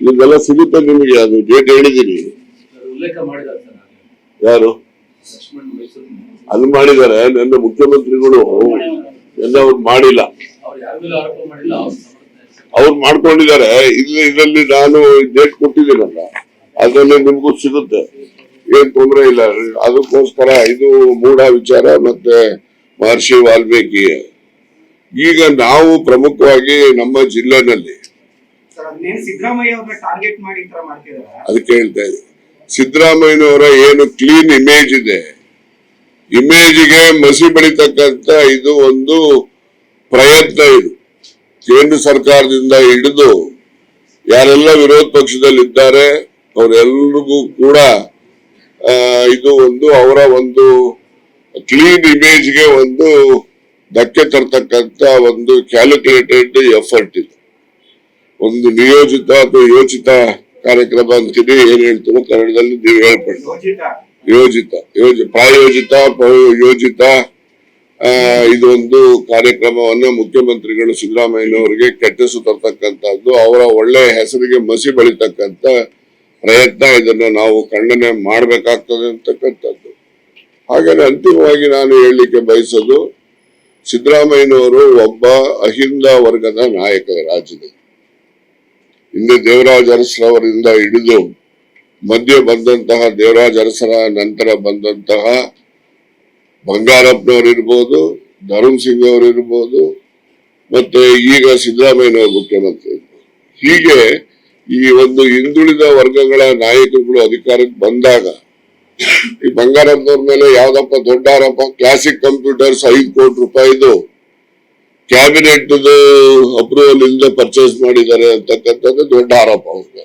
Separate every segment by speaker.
Speaker 1: ಇದೆಲ್ಲ ಸಿಗುತ್ತೆ ನಿಮಗೆ, ಅದು ಡೇಟ್ ಹೇಳಿದೀನಿ. ಯಾರು ಅದು ಮಾಡಿದ್ದಾರೆ? ನನ್ನ ಮುಖ್ಯಮಂತ್ರಿಗಳು ಎಲ್ಲ ಅವ್ರು ಮಾಡಿಲ್ಲ, ಅವ್ರು ಮಾಡ್ಕೊಂಡಿದ್ದಾರೆ. ಇದರಲ್ಲಿ ನಾನು ಡೇಟ್ ಕೊಟ್ಟಿದ್ದೀನಲ್ಲ, ಅದರಲ್ಲಿ ನಿಮ್ಗೂ ಸಿಗುತ್ತೆ, ಏನ್ ತೊಂದರೆ ಇಲ್ಲ. ಅದಕ್ಕೋಸ್ಕರ ಇದು ಮೂಢ ವಿಚಾರ. ಮತ್ತೆ ಮಹರ್ಷಿ ವಾಲ್ಮೀಕಿ, ಈಗ ನಾವು ಪ್ರಮುಖವಾಗಿ ನಮ್ಮ ಜಿಲ್ಲೆನಲ್ಲಿ ಅದಕ್ಕೆ ಹೇಳ್ತಾ ಇದ್ದೀವಿ, ಸಿದ್ದರಾಮಯ್ಯನವರ ಏನು ಕ್ಲೀನ್ ಇಮೇಜ್ ಇದೆ, ಇಮೇಜ್ಗೆ ಮಸಿ ಬಳಿತಕ್ಕಂತ ಇದು ಒಂದು ಪ್ರಯತ್ನ. ಇದು ಕೇಂದ್ರ ಸರ್ಕಾರದಿಂದ ಹಿಡಿದು ಯಾರೆಲ್ಲ ವಿರೋಧ ಪಕ್ಷದಲ್ಲಿದ್ದಾರೆ ಅವರೆಲ್ಲರಿಗೂ ಕೂಡ ಇದು ಒಂದು ಅವರ ಒಂದು ಕ್ಲೀನ್ ಇಮೇಜ್ಗೆ ಒಂದು ಧಕ್ಕೆ ತರ್ತಕ್ಕಂತ ಒಂದು ಕ್ಯಾಲ್ಕುಲೇಟೆಡ್ ಎಫರ್ಟ್ ಇದು. ಒಂದು ನಿಯೋಜಿತ ಅಥವಾ ಯೋಚಿತ ಕಾರ್ಯಕ್ರಮ ಅಂತೀನಿ, ಏನ್ ಹೇಳ್ತೀರೋ ಕನ್ನಡದಲ್ಲಿ ನೀವು ಹೇಳ್ಕೊಳ್ಳಿ. ಪ್ರಾಯೋಜಿತ ಯೋಜಿತ ಇದೊಂದು ಕಾರ್ಯಕ್ರಮವನ್ನ ಮುಖ್ಯಮಂತ್ರಿಗಳು ಸಿದ್ದರಾಮಯ್ಯನವರಿಗೆ ಕೆಟ್ಟಿಸು ತರ್ತಕ್ಕಂಥದ್ದು, ಅವರ ಒಳ್ಳೆ ಹೆಸರಿಗೆ ಮಸಿ ಬಳಿತಕ್ಕಂತ ಪ್ರಯತ್ನ. ಇದನ್ನ ನಾವು ಖಂಡನೆ ಮಾಡ್ಬೇಕಾಗ್ತದೆ ಅಂತಕ್ಕಂಥದ್ದು. ಹಾಗಾಗಿ ಅಂತಿಮವಾಗಿ ನಾನು ಹೇಳಲಿಕ್ಕೆ ಬಯಸೋದು, ಸಿದ್ದರಾಮಯ್ಯನವರು ಒಬ್ಬ ಅಹಿಂದ ವರ್ಗದ ನಾಯಕ ರಾಜ್ಯದಲ್ಲಿ. ಹಿಂದೆ ದೇವರಾಜ ಅರಸರವರಿಂದ ಹಿಡಿದು ಮಧ್ಯೆ ಬಂದಂತಹ ದೇವರಾಜ ಅರಸರ ನಂತರ ಬಂದಂತಹ ಬಂಗಾರಪ್ಪನವರಿರ್ಬೋದು, ಧರ್ಮ್ ಸಿಂಗ್ ಅವರಿರ್ಬೋದು, ಮತ್ತೆ ಈಗ ಸಿದ್ದರಾಮಯ್ಯನವರು ಮುಖ್ಯಮಂತ್ರಿ ಇರ್ಬೋದು. ಹೀಗೆ ಈ ಒಂದು ಹಿಂದುಳಿದ ವರ್ಗಗಳ ನಾಯಕರುಗಳು ಅಧಿಕಾರಕ್ಕೆ ಬಂದಾಗ ಈ ಬಂಗಾರಪ್ಪನವ್ರ ಮೇಲೆ ಯಾವ್ದಪ್ಪ ದೊಡ್ಡ ಆರೋಪ, ಕ್ಲಾಸಿಕ್ ಕಂಪ್ಯೂಟರ್ಸ್ 5 ಕೋಟಿ ರೂಪಾಯಿದು ಕ್ಯಾಬಿನೆಟ್ ಅಪ್ರೂವಲ್ ಇಲ್ಲದೆ ಪರ್ಚೇಸ್ ಮಾಡಿದ್ದಾರೆ ಅಂತಕ್ಕಂಥದ್ದು ದೊಡ್ಡ ಆರೋಪ ಅವ್ರಿಗೆ.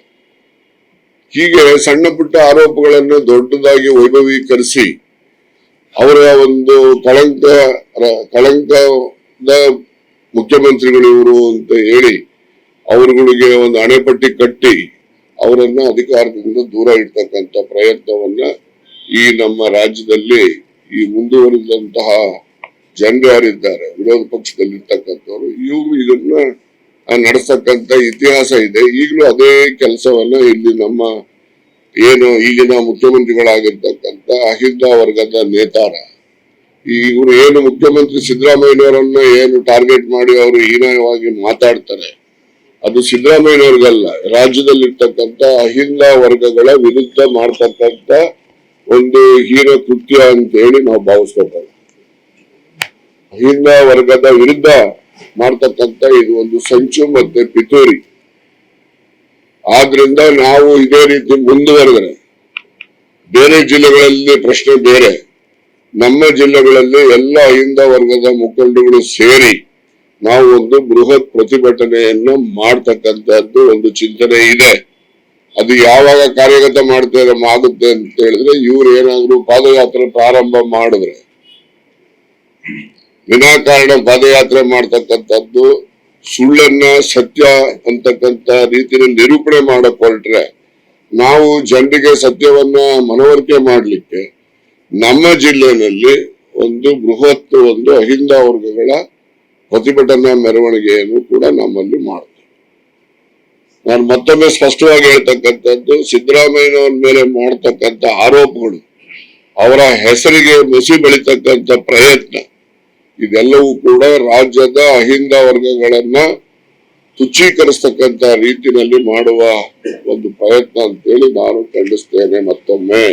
Speaker 1: ಹೀಗೆ ಸಣ್ಣ ಪುಟ್ಟ ಆರೋಪಗಳನ್ನು ದೊಡ್ಡದಾಗಿ ವೈಭವೀಕರಿಸಿ ಅವರ ಒಂದು ಕಳಂಕದ ಮುಖ್ಯಮಂತ್ರಿಗಳು ಇವರು ಅಂತ ಹೇಳಿ ಅವರುಗಳಿಗೆ ಒಂದು ಹಣೆಪಟ್ಟಿ ಕಟ್ಟಿ ಅವರನ್ನ ಅಧಿಕಾರದಿಂದ ದೂರ ಇಡ್ತಕ್ಕಂಥ ಪ್ರಯತ್ನವನ್ನ ಈ ನಮ್ಮ ರಾಜ್ಯದಲ್ಲಿ ಈ ಮುಂದುವರಿದಂತಹ ಜನರು ಯಾರಿದ್ದಾರೆ ವಿರೋಧ ಪಕ್ಷದಲ್ಲಿರ್ತಕ್ಕಂಥವ್ರು, ಇವರು ಇದನ್ನ ನಡೆಸ್ತಕ್ಕಂಥ ಇತಿಹಾಸ ಇದೆ. ಈಗಲೂ ಅದೇ ಕೆಲಸವನ್ನ ಇಲ್ಲಿ ನಮ್ಮ ಏನು ಈಗಿನ ಮುಖ್ಯಮಂತ್ರಿಗಳಾಗಿರ್ತಕ್ಕಂಥ ಅಹಿಂದ ವರ್ಗದ ನೇತಾರ ಇವರು ಏನು ಮುಖ್ಯಮಂತ್ರಿ ಸಿದ್ದರಾಮಯ್ಯನವರನ್ನ ಏನು ಟಾರ್ಗೆಟ್ ಮಾಡಿ ಅವರು ಹೀನವಾಗಿ ಮಾತಾಡ್ತಾರೆ, ಅದು ಸಿದ್ದರಾಮಯ್ಯನವ್ರಿಗಲ್ಲ, ರಾಜ್ಯದಲ್ಲಿರ್ತಕ್ಕಂಥ ಅಹಿಂದ ವರ್ಗಗಳ ವಿರುದ್ಧ ಮಾಡ್ತಕ್ಕಂಥ ಒಂದು ಹೀನ ಕೃತ್ಯ ಅಂತ ಹೇಳಿ ನಾವು ಭಾವಿಸ್ಕೋಬಹುದು. ಅಹಿಂದ ವರ್ಗದ ವಿರುದ್ಧ ಮಾಡ್ತಕ್ಕಂಥ ಇದು ಒಂದು ಸಂಚು ಮತ್ತೆ ಪಿತೂರಿ. ಆದ್ರಿಂದ ನಾವು ಇದೇ ರೀತಿ ಮುಂದುವರೆದರೆ, ಬೇರೆ ಜಿಲ್ಲೆಗಳಲ್ಲಿ ಪ್ರಶ್ನೆ ಬೇರೆ, ನಮ್ಮ ಜಿಲ್ಲೆಗಳಲ್ಲಿ ಎಲ್ಲ ಅಹಿಂದ ವರ್ಗದ ಮುಖಂಡಗಳು ಸೇರಿ ನಾವು ಒಂದು ಬೃಹತ್ ಪ್ರತಿಭಟನೆಯನ್ನು ಮಾಡ್ತಕ್ಕಂಥದ್ದು ಒಂದು ಚಿಂತನೆ ಇದೆ. ಅದು ಯಾವಾಗ ಕಾರ್ಯಗತ ಆಗುತ್ತೆ ಅಂತ ಹೇಳಿದ್ರೆ, ಇವ್ರು ಏನಾದ್ರು ಪಾದಯಾತ್ರೆ ಪ್ರಾರಂಭ ಮಾಡಿದ್ರೆ, ವಿನಾಕಾರಣ ಪಾದಯಾತ್ರೆ ಮಾಡ್ತಕ್ಕಂಥದ್ದು, ಸುಳ್ಳನ್ನ ಸತ್ಯ ಅಂತಕ್ಕಂಥ ರೀತಿಯಲ್ಲಿ ನಿರೂಪಣೆ ಮಾಡಕ್ ಹೊರಟ್ರೆ, ನಾವು ಜನರಿಗೆ ಸತ್ಯವನ್ನ ಮನವರಿಕೆ ಮಾಡ್ಲಿಕ್ಕೆ ನಮ್ಮ ಜಿಲ್ಲೆಯಲ್ಲಿ ಒಂದು ಬೃಹತ್ ಒಂದು ಅಹಿಂದ ವರ್ಗಗಳ ಪ್ರತಿಭಟನಾ ಮೆರವಣಿಗೆಯನ್ನು ಕೂಡ ನಮ್ಮಲ್ಲಿ ಮಾಡ್ತೇವೆ. ನಾನು ಮತ್ತೊಮ್ಮೆ ಸ್ಪಷ್ಟವಾಗಿ ಹೇಳ್ತಕ್ಕಂಥದ್ದು, ಸಿದ್ದರಾಮಯ್ಯನವರ ಮೇಲೆ ಮಾಡ್ತಕ್ಕಂಥ ಆರೋಪಗಳು, ಅವರ ಹೆಸರಿಗೆ ಮಸಿ ಬೆಳಿತಕ್ಕಂಥ ಪ್ರಯತ್ನ, ಇದೆಲ್ಲವೂ ಕೂಡ ರಾಜ್ಯದ ಅಹಿಂದ ವರ್ಗಗಳನ್ನ ತುಚ್ಛೀಕರಿಸ್ತಕ್ಕಂಥ ರೀತಿಯಲ್ಲಿ ಮಾಡುವ ಒಂದು ಪ್ರಯತ್ನ ಅಂತೇಳಿ ನಾನು ಖಂಡಿಸ್ತೇನೆ. ಮತ್ತೊಮ್ಮೆ